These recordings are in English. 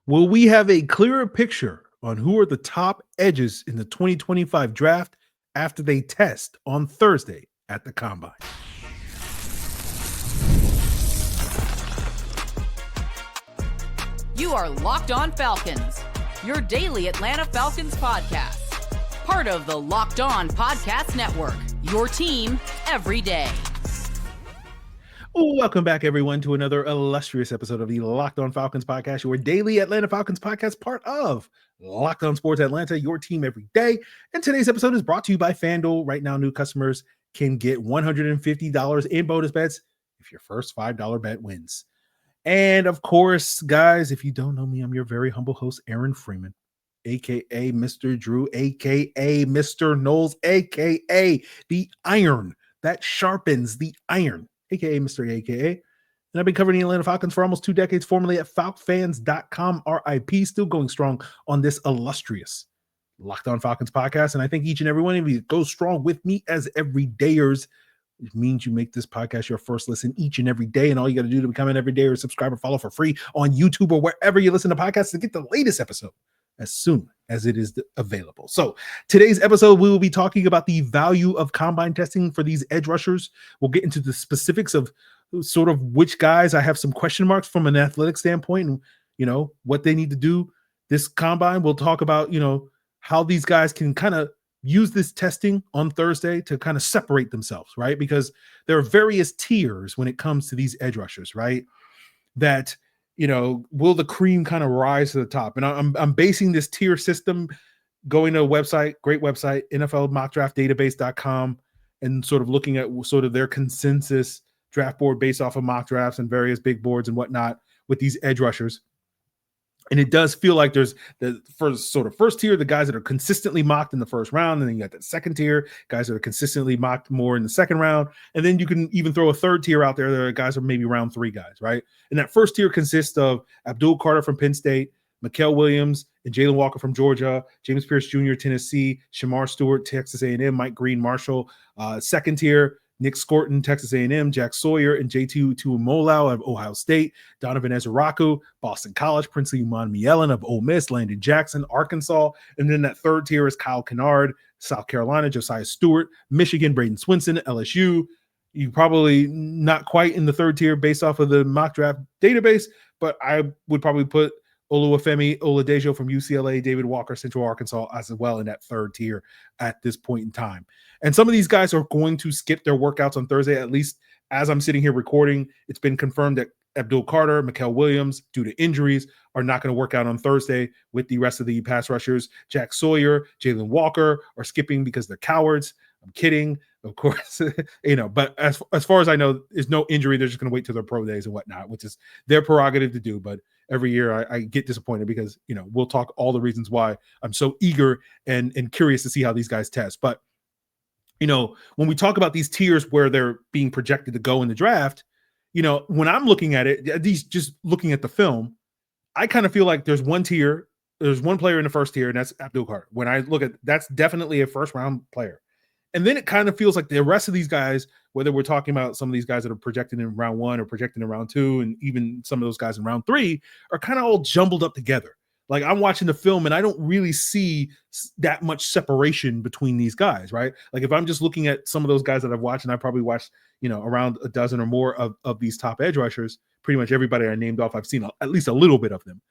Will we have a clearer picture on who are the top edges in the 2025 draft after they test on Thursday at the Combine? You are Locked On Falcons, your daily Atlanta Falcons podcast. Part of the Locked On Podcast Network, your team every day. Welcome back, everyone, to another illustrious episode of the Locked On Falcons podcast, your daily Atlanta Falcons podcast, part of Locked On Sports Atlanta, your team every day. And today's episode is brought to you by FanDuel. Right now, new customers can get $150 in bonus bets if your first $5 bet wins. And of course, guys, if you don't know me, I'm your very humble host, Aaron Freeman, aka Mr. Drew, aka Mr. Knowles, aka the iron that sharpens the iron, aka Mr. AKA. And I've been covering the Atlanta Falcons for almost 2 decades, formerly at falcfans.com, RIP, still going strong on this illustrious Locked On Falcons podcast. And I think each and every one of you goes strong with me as everydayers. It means you make this podcast your first listen each and every day. And all you got to do to become an everydayer is subscribe or follow for free on YouTube or wherever you listen to podcasts to get the latest episode as soon as it is available. So today's episode, we will be talking about the value of combine testing for these edge rushers. We'll get into the specifics of sort of which guys I have some question marks from an athletic standpoint and, you know, what they need to do this combine. We'll talk about, you know, how these guys can kind of use this testing on Thursday to kind of separate themselves, right? Because there are various tiers when it comes to these edge rushers, right? That, you know, will the cream kind of rise to the top? And I'm basing this tier system going to a website, great website, NFLmockdraftdatabase.com, and sort of looking at sort of their consensus draft board based off of mock drafts and various big boards and whatnot with these edge rushers. And it does feel like there's the first tier, the guys that are consistently mocked in the first round. And then you got that second tier, guys that are consistently mocked more in the second round. And then you can even throw a third tier out there. There are guys that are maybe round 3 guys, right? And that first tier consists of Abdul Carter from Penn State, Mikael Williams and Jalen Walker from Georgia, James Pierce Jr., Tennessee, Shamar Stewart, Texas A&M, Mike Green, Marshall. Second tier, Nic Scourton, Texas A&M, Jack Sawyer, and J.T. Tuimoloau of Ohio State, Donovan Ezeiruaku, Boston College, Princely Umanmielen of Ole Miss, Landon Jackson, Arkansas, and then that third tier is Kyle Kennard, South Carolina, Josiah Stewart, Michigan, Braden Swinson, LSU. You probably not quite in the third tier based off of the mock draft database, but I would probably put Oluwafemi Oladejo from UCLA, David Walker, Central Arkansas as well in that third tier at this point in time. And some of these guys are going to skip their workouts on Thursday, at least as I'm sitting here recording. It's been confirmed that Abdul Carter, Mikael Williams, due to injuries, are not going to work out on Thursday with the rest of the pass rushers. Jack Sawyer, Jalen Walker are skipping because they're cowards. I'm kidding, of course, you know, but as far as I know, there's no injury. They're just going to wait till their pro days and whatnot, which is their prerogative to do. But every year I get disappointed because, you know, we'll talk all the reasons why I'm so eager and curious to see how these guys test. But, you know, when we talk about these tiers where they're being projected to go in the draft, you know, when I'm looking at it, these just looking at the film, I kind of feel like there's one tier, there's one player in the first tier, and that's Abdul Carter. When I look at that's definitely a first round player. And then it kind of feels like the rest of these guys, whether we're talking about some of these guys that are projected in round 1 or projected in round 2, and even some of those guys in round 3 are kind of all jumbled up together. Like I'm watching the film and I don't really see that much separation between these guys, right? Like if I'm just looking at some of those guys that I've watched, and I probably watched, you know, around a dozen or more of these top edge rushers, pretty much everybody I named off, I've seen at least a little bit of them,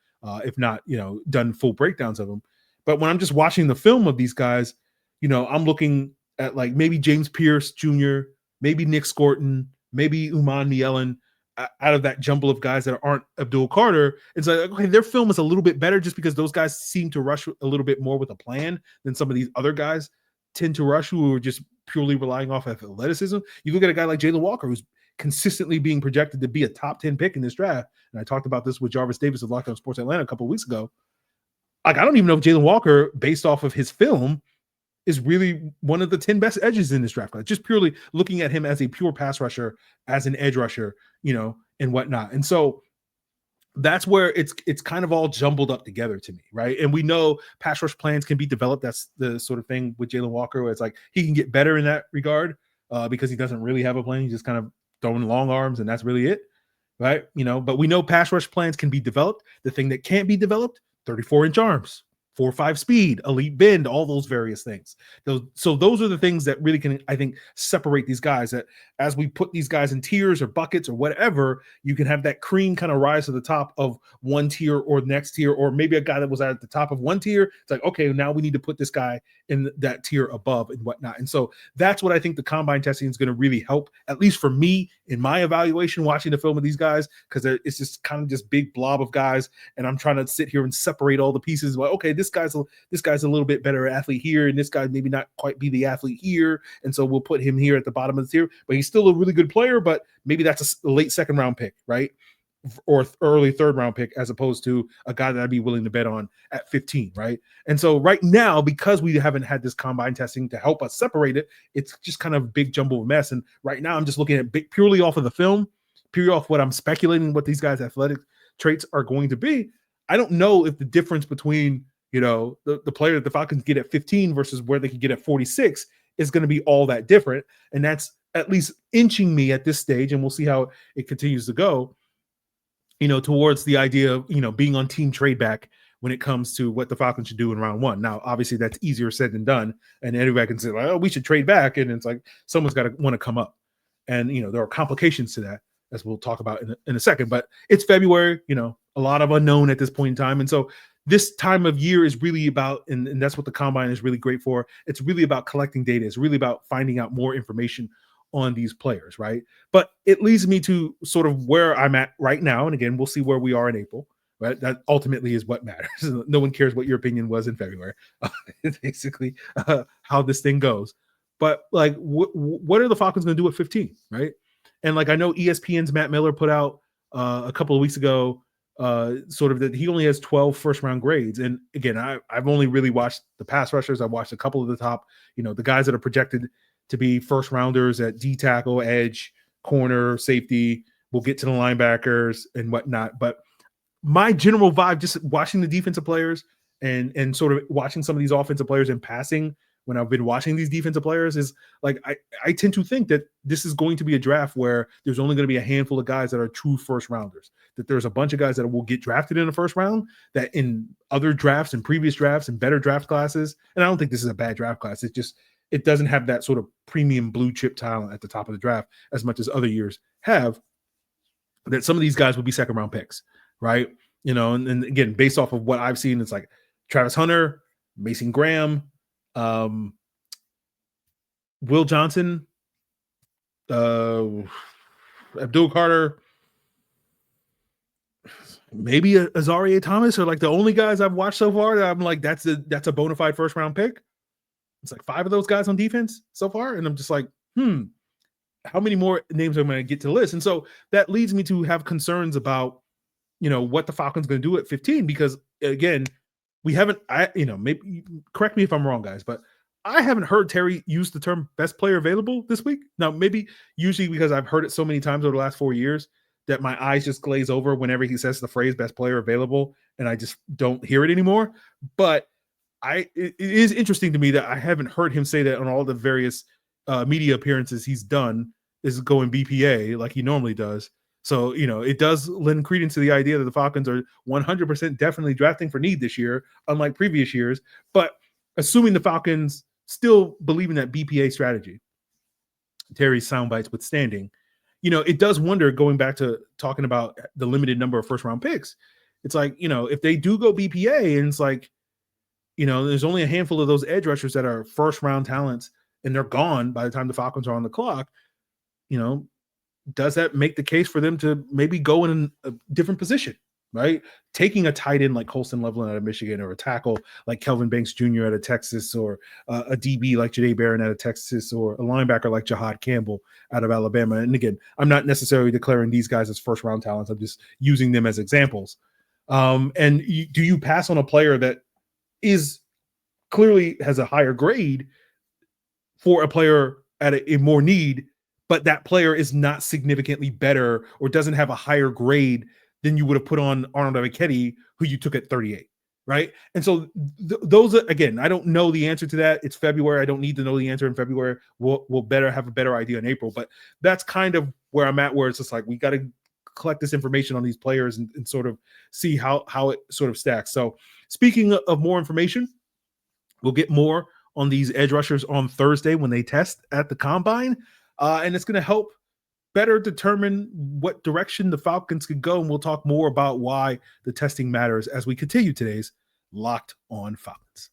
if not, you know, done full breakdowns of them. But when I'm just watching the film of these guys, you know, I'm looking at like maybe James Pierce Jr., maybe Nic Scourton, maybe Umanmielen, out of that jumble of guys that aren't Abdul Carter. It's like, okay, their film is a little bit better just because those guys seem to rush a little bit more with a plan than some of these other guys tend to rush who are just purely relying off of athleticism. You look at a guy like Jalen Walker, who's consistently being projected to be a top 10 pick in this draft. And I talked about this with Jarvis Davis of Locked On Sports Atlanta a couple of weeks ago. Like, I don't even know if Jalen Walker, based off of his film, is really one of the 10 best edges in this draft class, just purely looking at him as a pure pass rusher, as an edge rusher, you know, and whatnot. And so that's where it's kind of all jumbled up together to me, right? And we know pass rush plans can be developed. That's the sort of thing with Jalen Walker, where it's like he can get better in that regard because he doesn't really have a plan. He's just kind of throwing long arms, and that's really it. right? But we know pass rush plans can be developed. The thing that can't be developed, 34-inch arms, 4.5 speed, elite bend, all those various things. So those are the things that really can, I think, separate these guys. That as we put these guys in tiers or buckets or whatever, you can have that cream kind of rise to the top of one tier or next tier, or maybe a guy that was at the top of one tier. It's like, okay, now we need to put this guy in that tier above and whatnot. And so that's what I think the combine testing is going to really help, at least for me in my evaluation, watching the film of these guys, because it's just kind of just big blob of guys, and I'm trying to sit here and separate all the pieces. Well, okay, this guy's a little bit better athlete here, and this guy maybe not quite be the athlete here, and so we'll put him here at the bottom of the tier. But he's still a really good player, but maybe that's a late second round pick, right? Or early third round pick, as opposed to a guy that I'd be willing to bet on at 15, right? And so right now, because we haven't had this combine testing to help us separate it, it's just kind of a big jumble of mess. And right now I'm just looking at purely off of the film, purely off what I'm speculating what these guys' athletic traits are going to be. I don't know if the difference between, the player that the Falcons get at 15 versus where they could get at 46 is going to be all that different. And that's at least inching me at this stage, and we'll see how it continues to go, towards the idea of, being on team trade back when it comes to what the Falcons should do in round one. Now, obviously that's easier said than done. And anybody can say, like, oh, we should trade back. And it's like, someone's got to want to come up. And, there are complications to that, as we'll talk about in a second, but it's February, a lot of unknown at this point in time. And so this time of year is really about, and that's what the combine is really great for. It's really about collecting data. It's really about finding out more information on these players, right? But it leads me to sort of where I'm at right now. And again, we'll see where we are in April, right? That ultimately is what matters. No one cares what your opinion was in February. It's basically how this thing goes. But like, what are the Falcons going to do at 15, right? And like, I know ESPN's Matt Miller put out a couple of weeks ago, sort of that he only has 12 first-round grades. And again, I've only really watched the pass rushers. I've watched a couple of the top, the guys that are projected to be first rounders at D tackle, edge, corner, safety. We'll get to the linebackers and whatnot. But my general vibe, just watching the defensive players and sort of watching some of these offensive players in passing when I've been watching these defensive players, is like, I tend to think that this is going to be a draft where there's only going to be a handful of guys that are true first rounders, that there's a bunch of guys that will get drafted in the first round that in other drafts and previous drafts and better draft classes. And I don't think this is a bad draft class. It's just, it doesn't have that sort of premium blue chip talent at the top of the draft as much as other years have, that some of these guys will be second round picks, right? And again, based off of what I've seen, it's like Travis Hunter, Mason Graham, Will Johnson, Abdul Carter, maybe Azaria Thomas are like the only guys I've watched so far that I'm like, that's a bona fide first round pick. It's like 5 of those guys on defense so far. And I'm just like, how many more names am I going to get to the list? And so that leads me to have concerns about, what the Falcons going to do at 15, because again, we haven't, maybe correct me if I'm wrong, guys, but I haven't heard Terry use the term best player available this week. Now, maybe usually because I've heard it so many times over the last 4 years that my eyes just glaze over whenever he says the phrase best player available, and I just don't hear it anymore. But it is interesting to me that I haven't heard him say that on all the various media appearances he's done, is going BPA like he normally does. So, it does lend credence to the idea that the Falcons are 100% definitely drafting for need this year, unlike previous years. But assuming the Falcons still believe in that BPA strategy, Terry's sound bites withstanding, it does wonder, going back to talking about the limited number of first round picks. It's like, if they do go BPA, and it's like, there's only a handful of those edge rushers that are first round talents, and they're gone by the time the Falcons are on the clock. Does that make the case for them to maybe go in a different position, right? Taking a tight end like Colston Loveland out of Michigan, or a tackle like Kelvin Banks Jr. out of Texas, or a DB like Jahdae Barron out of Texas, or a linebacker like Jahad Campbell out of Alabama. And again, I'm not necessarily declaring these guys as first round talents. I'm just using them as examples. Do you pass on a player that is clearly has a higher grade for a player at a more need, but that player is not significantly better or doesn't have a higher grade than you would have put on Arnold Ebiketie, who you took at 38, right? And so those are, again, I don't know the answer to that. It's February. I don't need to know the answer in February. We'll better have a better idea in April. But that's kind of where I'm at, where it's just like, we got to collect this information on these players and sort of see how it sort of stacks. So speaking of more information, we'll get more on these edge rushers on Thursday when they test at the combine. And it's going to help better determine what direction the Falcons could go. And we'll talk more about why the testing matters as we continue today's Locked On Falcons.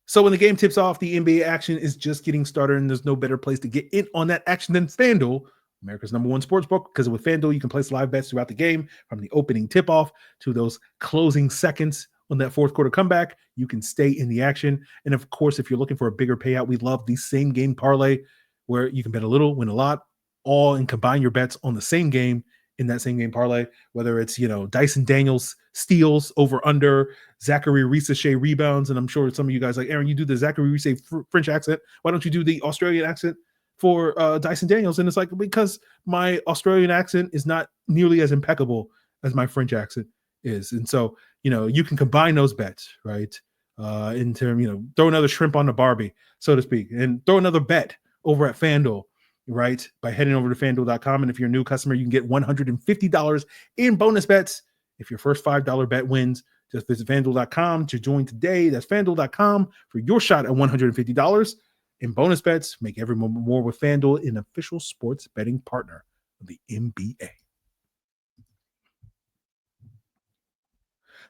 So when the game tips off, the NBA action is just getting started, and there's no better place to get in on that action than FanDuel, America's #1 sportsbook, because with FanDuel, you can place live bets throughout the game from the opening tip-off to those closing seconds on that fourth quarter comeback. You can stay in the action. And of course, if you're looking for a bigger payout, we love the same game parlay where you can bet a little, win a lot, all and combine your bets on the same game in that same game parlay, whether it's, Dyson Daniels steals over under, Zachary Risache rebounds. And I'm sure some of you guys like, Aaron, you do the Zachary Risache French accent. Why don't you do the Australian accent for Dyson Daniels? And it's like, because my Australian accent is not nearly as impeccable as my French accent is. And so, you can combine those bets, right? In term, throw another shrimp on the Barbie, so to speak, and throw another bet over at FanDuel, right? By heading over to FanDuel.com. And if you're a new customer, you can get $150 in bonus bets. If your first $5 bet wins, just visit FanDuel.com to join today. That's FanDuel.com for your shot at $150 in bonus bets. Make every moment more with FanDuel, an official sports betting partner of the NBA.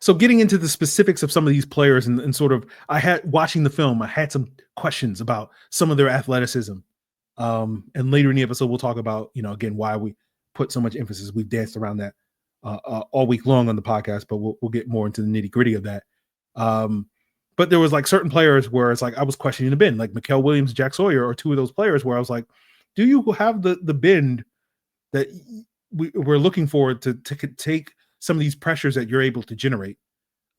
So getting into the specifics of some of these players and sort of, watching the film, I had some questions about some of their athleticism. And later in the episode, we'll talk about, again, why we put so much emphasis. We've danced around that all week long on the podcast, but we'll get more into the nitty gritty of that. But there was like certain players where it's like, I was questioning the bend, like Mikael Williams, Jack Sawyer, or two of those players where I was like, do you have the bend that we're looking for to take some of these pressures that you're able to generate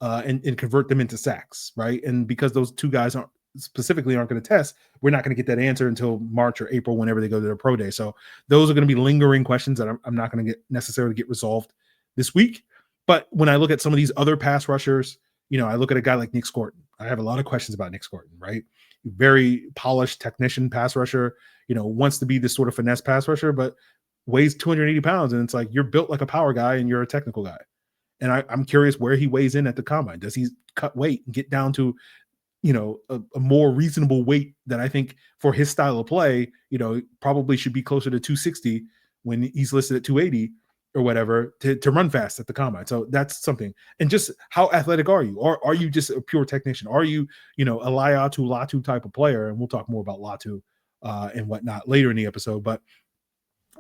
and convert them into sacks, right? And because those two guys aren't going to test, we're not going to get that answer until March or April, whenever they go to their pro day. So those are going to be lingering questions that I'm not going to necessarily get resolved this week. But when I look at some of these other pass rushers, I look at a guy like Nic Scourton. I have a lot of questions about Nic Scourton, right? Very polished technician pass rusher, wants to be this sort of finesse pass rusher, but weighs 280 pounds. And it's like, you're built like a power guy and you're a technical guy. And I'm curious where he weighs in at the combine. Does he cut weight and get down to, a more reasonable weight that I think for his style of play, probably should be closer to 260 when he's listed at 280 or whatever to run fast at the combine. So that's something. And just how athletic are you? Or are you just a pure technician? Are you, a Latu type of player? And we'll talk more about Latu and whatnot later in the episode. But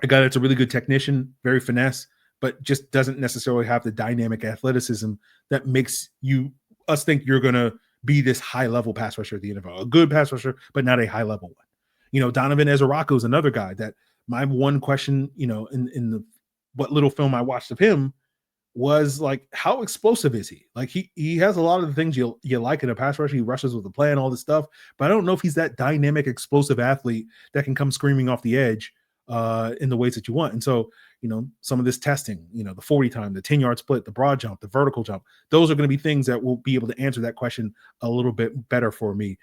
a guy that's a really good technician, very finesse, but just doesn't necessarily have the dynamic athleticism that makes us think you're going to be this high-level pass rusher at the NFL. A good pass rusher, but not a high-level one. Donovan Ezeiruaku is another guy that my one question, in the what little film I watched of him was like, how explosive is he? Like he has a lot of the things you like in a pass rusher. He rushes with a plan, all this stuff, but I don't know if he's that dynamic, explosive athlete that can come screaming off the edge in the ways that you want. And so, some of this testing, the 40 time, the 10-yard split, the broad jump, the vertical jump, those are going to be things that will be able to answer that question a little bit better for me,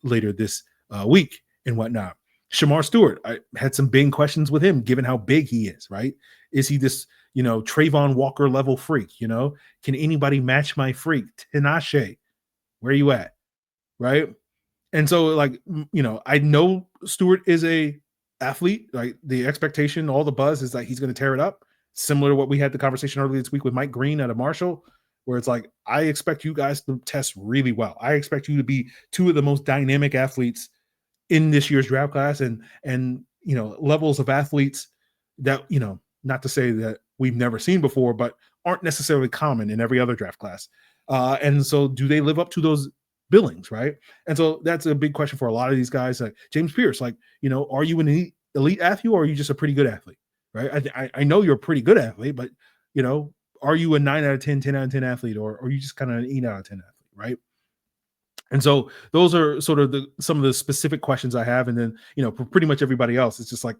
later this week and whatnot. Shamar Stewart, I had some big questions with him, given how big he is, right? Is he this, Trayvon Walker level freak? Can anybody match my freak? Tinashe, where are you at? Right. And so like, I know Stewart is a athlete, like the expectation, all the buzz is that he's going to tear it up. Similar to what we had the conversation earlier this week with Mike Green out of Marshall, where it's like, I expect you guys to test really well. I expect you to be two of the most dynamic athletes in this year's draft class and levels of athletes that, not to say that we've never seen before, but aren't necessarily common in every other draft class. And so do they live up to those billings, right? And so that's a big question for a lot of these guys. Like James Pierce, like, are you an elite athlete or are you just a pretty good athlete, right? I know you're a pretty good athlete, but, are you a 9 out of 10, 10 out of 10 athlete, or are you just kind of an 8 out of 10 athlete, right? And so those are sort of some of the specific questions I have. And then, for pretty much everybody else, it's just like,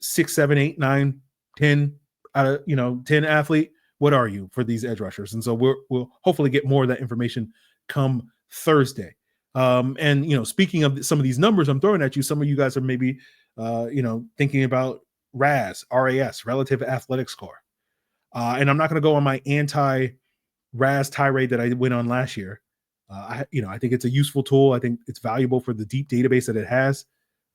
6, 7, 8, 9, 10 out of, 10 athlete. What are you for these edge rushers? And so we'll hopefully get more of that information come Thursday. And, speaking of some of these numbers I'm throwing at you, some of you guys are maybe thinking about RAS, relative athletic score. And I'm not going to go on my anti-RAS tirade that I went on last year. I think it's a useful tool. I think it's valuable for the deep database that it has.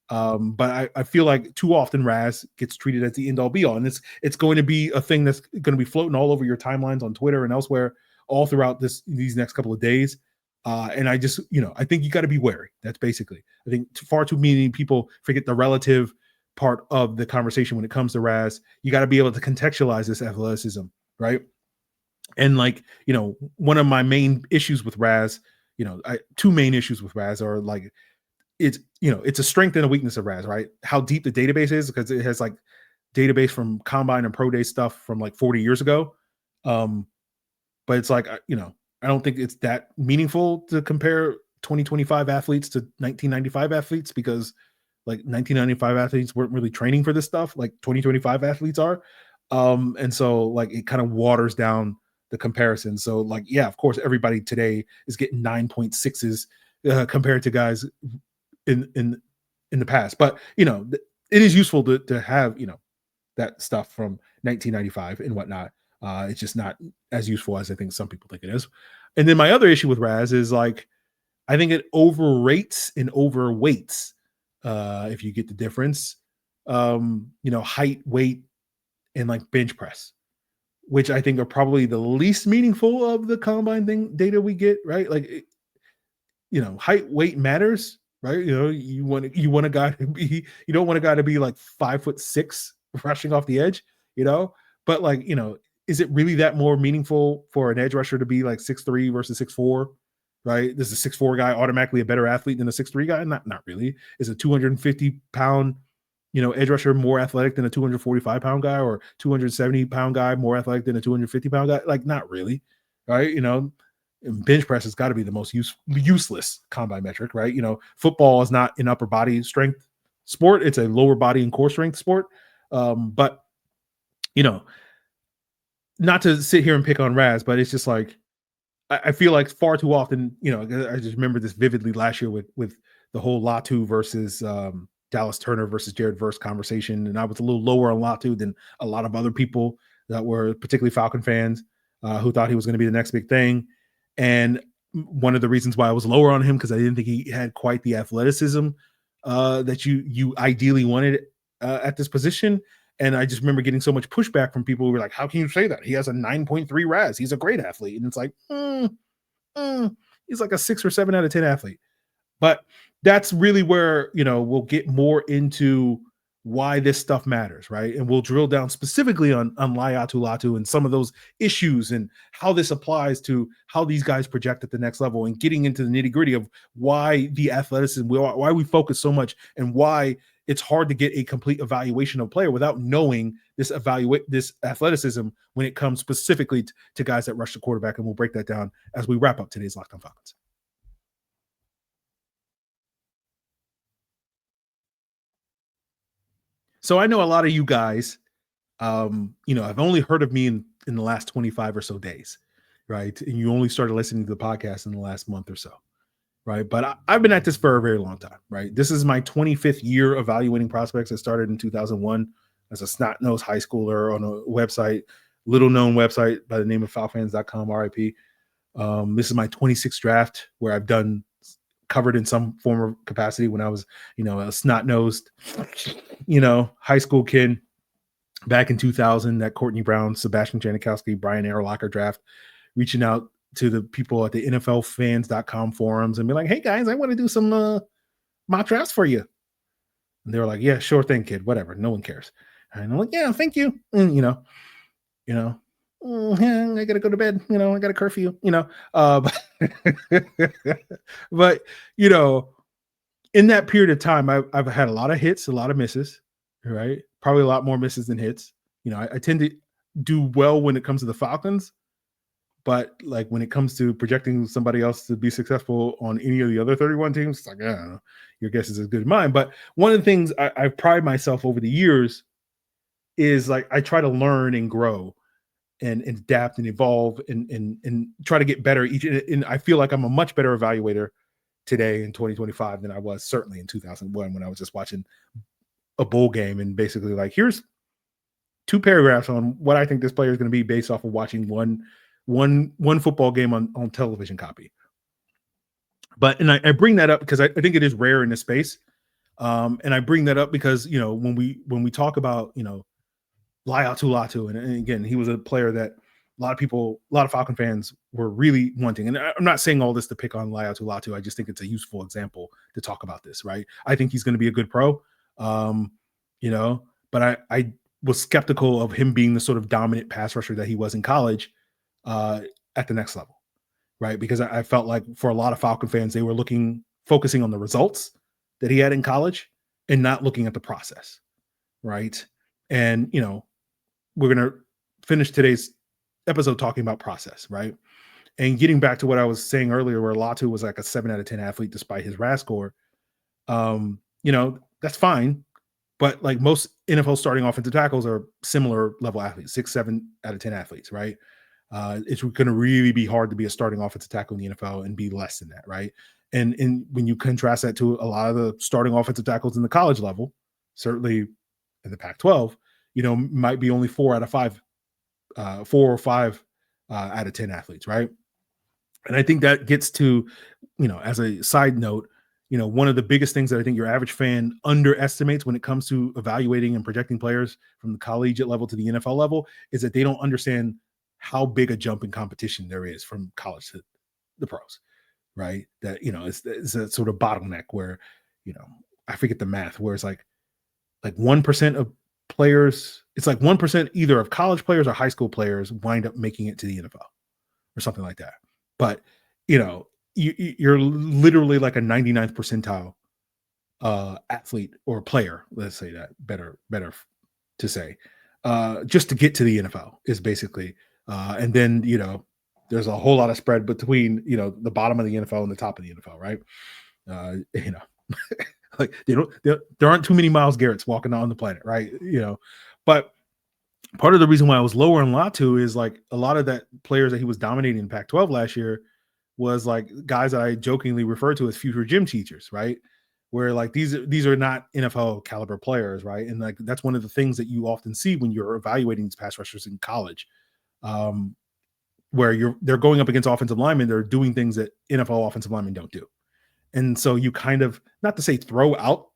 But I feel like too often RAS gets treated as the end all be all. And it's going to be a thing that's going to be floating all over your timelines on Twitter and elsewhere all throughout these next couple of days. And I just, I think you got to be wary. That's basically, I think far too many people forget the relative part of the conversation when it comes to RAS. You got to be able to contextualize this athleticism, right? And one of my main issues with RAS, two main issues with RAS are like, it's a strength and a weakness of RAS, right? How deep the database is, because it has like database from combine and pro day stuff from like 40 years ago. But it's like, I don't think it's that meaningful to compare 2025 athletes to 1995 athletes, because like 1995 athletes weren't really training for this stuff like 2025 athletes are. And so like it kind of waters down the comparison. So like, yeah, of course, everybody today is getting 9.6s compared to guys in the past, but it is useful to have that stuff from 1995 and whatnot. It's just not as useful as I think some people think it is. And then my other issue with RAS is like, I think it overrates and overweights, if you get the difference, height, weight, and like bench press, which I think are probably the least meaningful of the combine data we get, right? Like, height, weight matters, right? You want a guy to be, you don't want a guy to be like 5'6" rushing off the edge, but like, is it really that more meaningful for an edge rusher to be like 6'3" versus 6'4"? Right? Is a 6'4" guy automatically a better athlete than a 6'3" guy? Not really. Is a 250-pound, edge rusher more athletic than a 245-pound guy, or 270-pound guy more athletic than a 250-pound guy? Like, not really, right? And bench press has got to be the most useless combine metric, right? Football is not an upper body strength sport; it's a lower body and core strength sport. But not to sit here and pick on RAS, but it's just like, I feel like far too often, I just remember this vividly last year with the whole Latu versus Dallas Turner versus Jared Verse conversation. And I was a little lower on Latu than a lot of other people that were particularly Falcon fans who thought he was going to be the next big thing. And one of the reasons why I was lower on him, because I didn't think he had quite the athleticism that you ideally wanted at this position. And I just remember getting so much pushback from people who were like, how can you say that? He has a 9.3 RAS. He's a great athlete. And it's like, he's like a 6 or 7 out of 10 athlete. But that's really where, we'll get more into why this stuff matters, right? And we'll drill down specifically on Latu and some of those issues and how this applies to how these guys project at the next level, and getting into the nitty-gritty of why the athleticism, why we focus so much, and why it's hard to get a complete evaluation of a player without knowing this athleticism when it comes specifically to guys that rush the quarterback. And we'll break that down as we wrap up today's Locked On Falcons. So I know a lot of you guys, I've only heard of me in the last 25 or so days, right? And you only started listening to the podcast in the last month or so, right? But I've been at this for a very long time, right? This is my 25th year evaluating prospects. I started in 2001 as a snot-nosed high schooler on a website, little-known website by the name of falfans.com, RIP. This is my 26th draft, where I've covered in some form of capacity when I was, a snot-nosed, high school kid back in 2000, that Courtney Brown, Sebastian Janikowski, Brian Urlacher draft, reaching out to the people at the NFLfans.com forums and be like, hey guys, I want to do some mock drafts for you. And they were like, yeah, sure thing, kid, whatever. No one cares. And I'm like, yeah, thank you. And, I gotta go to bed, I got a curfew, but in that period of time, I've had a lot of hits, a lot of misses, right? Probably a lot more misses than hits. I tend to do well when it comes to the Falcons, but like when it comes to projecting somebody else to be successful on any of the other 31 teams, it's like, I don't know, your guess is as good as mine. But one of the things I've prided myself over the years is like, I try to learn and grow and adapt and evolve and try to get better each. And I feel like I'm a much better evaluator today in 2025 than I was certainly in 2001 when I was just watching a bowl game and basically like, here's 2 paragraphs on what I think this player is going to be based off of watching one football game on television copy. But and I bring that up because I think it is rare in this space. And I bring that up because, you know, when we talk about, you know, Latu, and again, he was a player that a lot of Falcon fans were really wanting. And I'm not saying all this to pick on Latu. I just think it's a useful example to talk about this, right? I think he's going to be a good pro, you know, but I was skeptical of him being the sort of dominant pass rusher that he was in college at the next level, right? Because I felt like for a lot of Falcon fans, they were focusing on the results that he had in college and not looking at the process, right? And, you know, we're going to finish today's episode talking about process, right? And getting back to what I was saying earlier, where Latu was like a 7 out of 10 athlete despite his RAS score, you know, that's fine. But like most NFL starting offensive tackles are similar level athletes, 6, 7 out of 10 athletes, right? It's going to really be hard to be a starting offensive tackle in the NFL and be less than that, right? And when you contrast that to a lot of the starting offensive tackles in the college level, certainly in the Pac-12, you know, might be only 4 or 5 out of 10 athletes, right? And I think that gets to, you know, as a side note, you know, one of the biggest things that I think your average fan underestimates when it comes to evaluating and projecting players from the collegiate level to the NFL level is that they don't understand how big a jump in competition there is from college to the pros, right? That, you know, it's a sort of bottleneck where, you know, I forget the math, where it's like 1% of players, it's like 1% either of college players or high school players wind up making it to the NFL or something like that. But, you know, you're literally like a 99th percentile athlete or player, let's say that, better to say, just to get to the NFL is basically, and then, you know, there's a whole lot of spread between, you know, the bottom of the NFL and the top of the NFL, right? You know, like there aren't too many Myles Garretts walking on the planet, right? You know, but part of the reason why I was lower in Latu is like a lot of that players that he was dominating in Pac-12 last year was like guys that I jokingly refer to as future gym teachers, right? Where like these are not NFL caliber players, right? And like that's one of the things that you often see when you're evaluating these pass rushers in college, where they're going up against offensive linemen, they're doing things that NFL offensive linemen don't do. And so you kind of, not to say throw out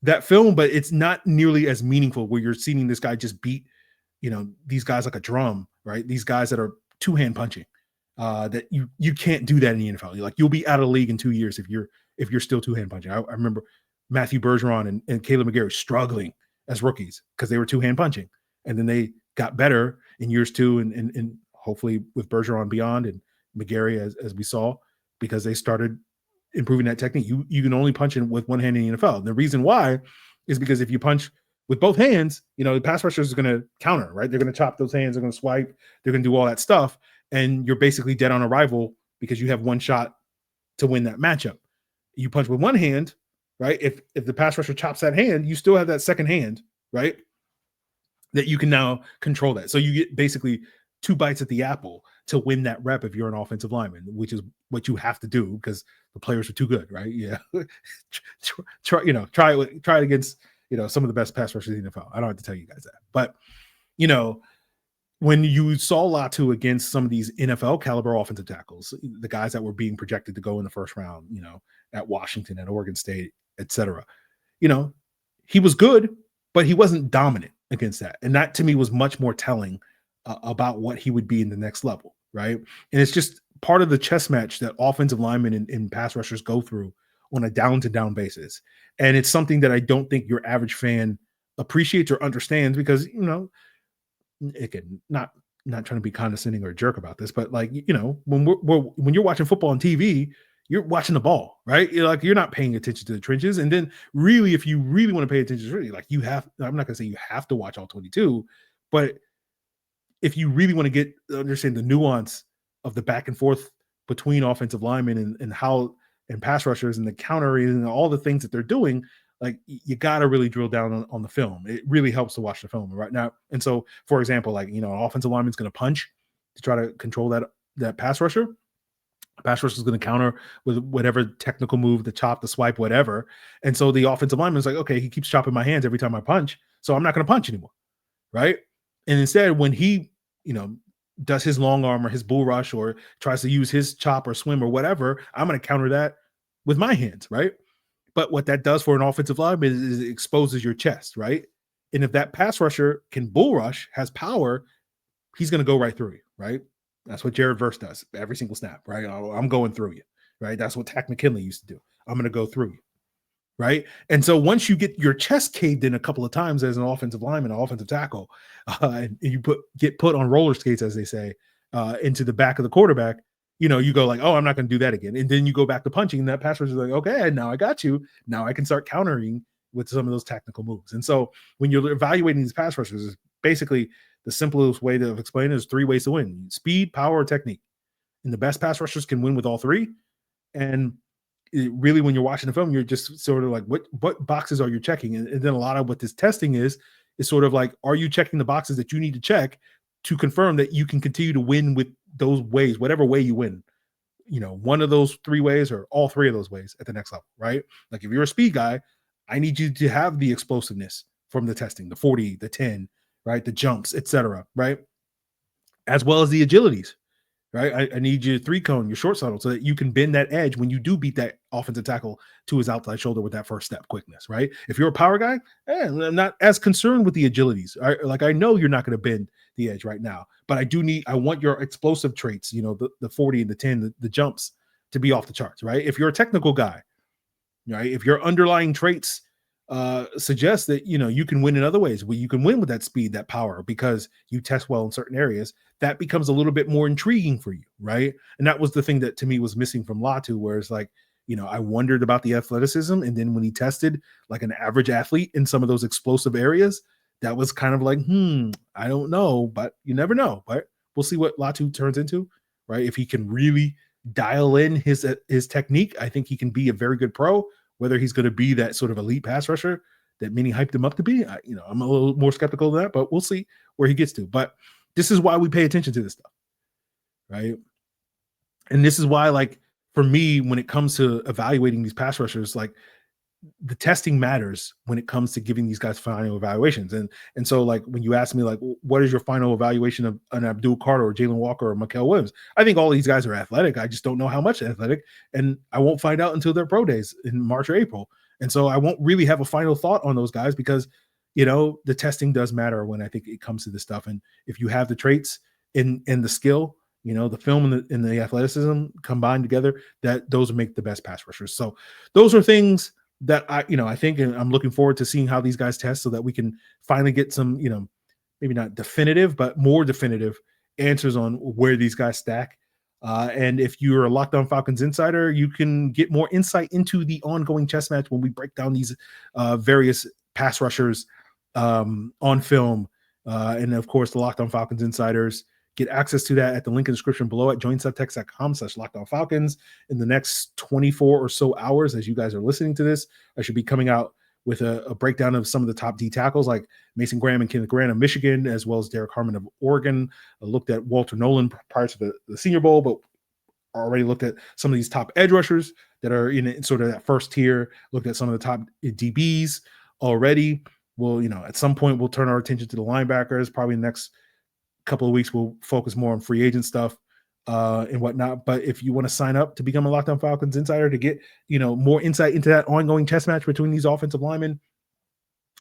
that film, but it's not nearly as meaningful where you're seeing this guy just beat, you know, these guys like a drum, right? These guys that are two-hand punching, that you can't do that in the NFL. You'll be out of the league in 2 years if you're still two-hand punching. I remember Matthew Bergeron and Caleb McGarry struggling as rookies because they were two-hand punching. And then they got better in years 2 and hopefully with Bergeron beyond and McGarry as we saw, because they started improving that technique. You can only punch in with one hand in the NFL. And the reason why is because if you punch with both hands, you know, the pass rushers are going to counter, right? They're going to chop those hands. They're going to swipe. They're going to do all that stuff. And you're basically dead on arrival because you have one shot to win that matchup. You punch with one hand, right? If the pass rusher chops that hand, you still have that second hand, right? That you can now control that. So you get basically 2 bites at the apple to win that rep if you're an offensive lineman, which is what you have to do because the players are too good, right? Yeah. try it against, you know, some of the best pass rushers in the NFL. I don't have to tell you guys that. But, you know, when you saw Latu against some of these NFL caliber offensive tackles, the guys that were being projected to go in the first round, you know, at Washington, at Oregon State, et cetera, you know, he was good, but he wasn't dominant against that. And that to me was much more telling about what he would be in the next level, right? And it's just part of the chess match that offensive linemen and pass rushers go through on a down-to-down basis. And it's something that I don't think your average fan appreciates or understands because, you know, again, not trying to be condescending or a jerk about this, but like, you know, when you're watching football on TV, you're watching the ball, right? You're not paying attention to the trenches. And then really, if you really want to pay attention, really, like I'm not gonna say you have to watch all 22, but if you really want to understand the nuance of the back and forth between offensive linemen and how, and pass rushers and the countering and all the things that they're doing, like you got to really drill down on the film. It really helps to watch the film right now. And so, for example, like, you know, an offensive lineman's going to punch to try to control that pass rusher. Pass rush is going to counter with whatever technical move, the chop, the swipe, whatever. And so the offensive lineman is like, okay, he keeps chopping my hands every time I punch, so I'm not going to punch anymore, right? And instead, when he, does his long arm or his bull rush or tries to use his chop or swim or whatever, I'm going to counter that with my hands, right? But what that does for an offensive lineman is it exposes your chest, right? And if that pass rusher can bull rush, has power, he's going to go right through you, right? That's what Jared Verse does every single snap, right? I'm going through you, right? That's what Tack McKinley used to do. I'm going to go through you, right? And so once you get your chest caved in a couple of times as an offensive lineman, an offensive tackle, and you get put on roller skates, as they say, into the back of the quarterback, you go like, oh, I'm not going to do that again. And then you go back to punching, and that pass rusher is like, okay, now I got you. Now I can start countering with some of those tactical moves. And so when you're evaluating these pass rushers, basically the simplest way to explain it is 3 ways to win: speed, power, or technique. And the best pass rushers can win with all 3. And really, when you're watching the film, you're just sort of like, what boxes are you checking? And then a lot of what this testing is sort of like, are you checking the boxes that you need to check to confirm that you can continue to win with those ways, whatever way you win, one of those 3 ways or all 3 of those ways at the next level, right? Like if you're a speed guy, I need you to have the explosiveness from the testing, the 40, the 10, right? The jumps, etc., right? As well as the agilities, right? I need your 3-cone, your short shuttle, so that you can bend that edge when you do beat that offensive tackle to his outside shoulder with that first step quickness, right? If you're a power guy, I'm not as concerned with the agilities. I know you're not going to bend the edge right now, but I want your explosive traits, the 40 and the 10, the jumps to be off the charts, right? If you're a technical guy, right? If your underlying traits suggest that you can win in other ways, where you can win with that speed, that power, because you test well in certain areas, that becomes a little bit more intriguing for you, right? And that was the thing that to me was missing from Latu, where it's like, I wondered about the athleticism, and then when he tested like an average athlete in some of those explosive areas, that was kind of like, I don't know, but you never know. But we'll see what Latu turns into, right? If he can really dial in his technique, I think he can be a very good pro. Whether he's going to be that sort of elite pass rusher that many hyped him up to be, I'm a little more skeptical of that, but we'll see where he gets to. But this is why we pay attention to this stuff, right? And this is why, like, for me, when it comes to evaluating these pass rushers, like, the testing matters when it comes to giving these guys final evaluations. And so, like, when you ask me, like, what is your final evaluation of an Abdul Carter or Jalen Walker or Mikael Williams? I think all of these guys are athletic. I just don't know how much athletic, and I won't find out until their pro days in March or April. And so I won't really have a final thought on those guys because, the testing does matter when I think it comes to this stuff. And if you have the traits in the skill, the film and the athleticism combined together, that those make the best pass rushers. So those are things that I think, and I'm looking forward to seeing how these guys test so that we can finally get some, maybe not definitive, but more definitive answers on where these guys stack. And if you're a Locked On Falcons insider, you can get more insight into the ongoing chess match when we break down these various pass rushers on film. And of course, the Locked On Falcons insiders get access to that at the link in the description below at joinsubtext.com/LockedOnFalcons. In the next 24 or so hours, as you guys are listening to this, I should be coming out with a breakdown of some of the top D tackles like Mason Graham and Kenneth Grant of Michigan, as well as Derek Harmon of Oregon. I looked at Walter Nolan prior to the Senior Bowl, but already looked at some of these top edge rushers that are in sort of that first tier, looked at some of the top DBs already. Well, at some point we'll turn our attention to the linebackers. Probably the next couple of weeks we'll focus more on free agent stuff and whatnot. But if you want to sign up to become a Locked On Falcons insider to get more insight into that ongoing chess match between these offensive linemen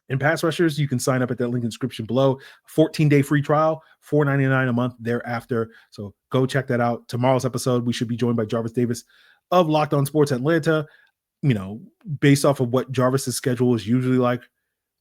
and pass rushers, you can sign up at that link in the description below. 14-day free trial, $4.99 a month thereafter. So go check that out. Tomorrow's episode, we should be joined by Jarvis Davis of Locked On Sports Atlanta. Based off of what Jarvis's schedule is usually like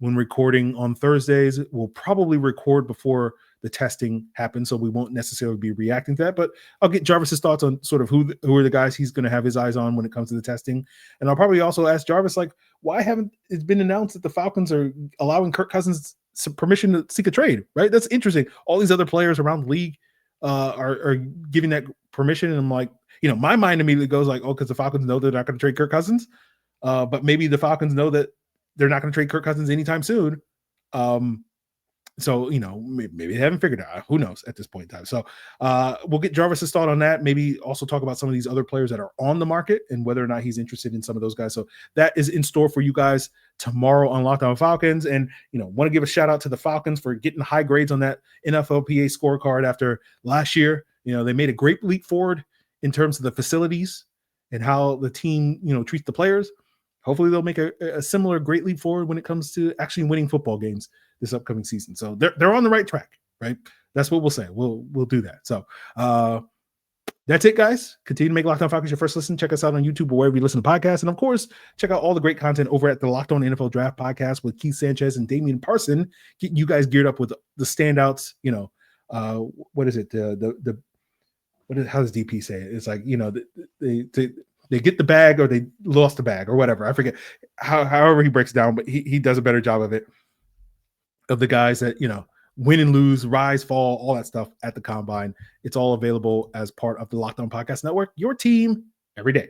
when recording on Thursdays, we'll probably record before the testing happens, so we won't necessarily be reacting to that. But I'll get Jarvis's thoughts on sort of who are the guys he's going to have his eyes on when it comes to the testing. And I'll probably also ask Jarvis, like, why haven't it been announced that the Falcons are allowing Kirk Cousins some permission to seek a trade, right? That's interesting. All these other players around the league are giving that permission. And I'm like, my mind immediately goes like, oh, because the Falcons know they're not going to trade Kirk Cousins. But maybe the Falcons know that they're not going to trade Kirk Cousins anytime soon. So, maybe they haven't figured it out. Who knows at this point in time? So we'll get Jarvis's thought on that. Maybe also talk about some of these other players that are on the market and whether or not he's interested in some of those guys. So that is in store for you guys tomorrow on Locked On Falcons. And, want to give a shout out to the Falcons for getting high grades on that NFLPA scorecard after last year. They made a great leap forward in terms of the facilities and how the team, treats the players. Hopefully they'll make a similar great leap forward when it comes to actually winning football games this upcoming season. So they're on the right track, right? That's what we'll say. We'll do that. So that's it, guys. Continue to make Locked On Falcons your first listen. Check us out on YouTube or wherever you listen to podcasts. And of course, check out all the great content over at the Locked On NFL Draft podcast with Keith Sanchez and Damian Parson, getting you guys geared up with the standouts. What is it? How does DP say it? It's like, they get the bag or they lost the bag or whatever. I forget however he breaks it down, but he does a better job of it. Of the guys that, win and lose, rise, fall, all that stuff at the combine. It's all available as part of the Locked On Podcast Network, your team every day.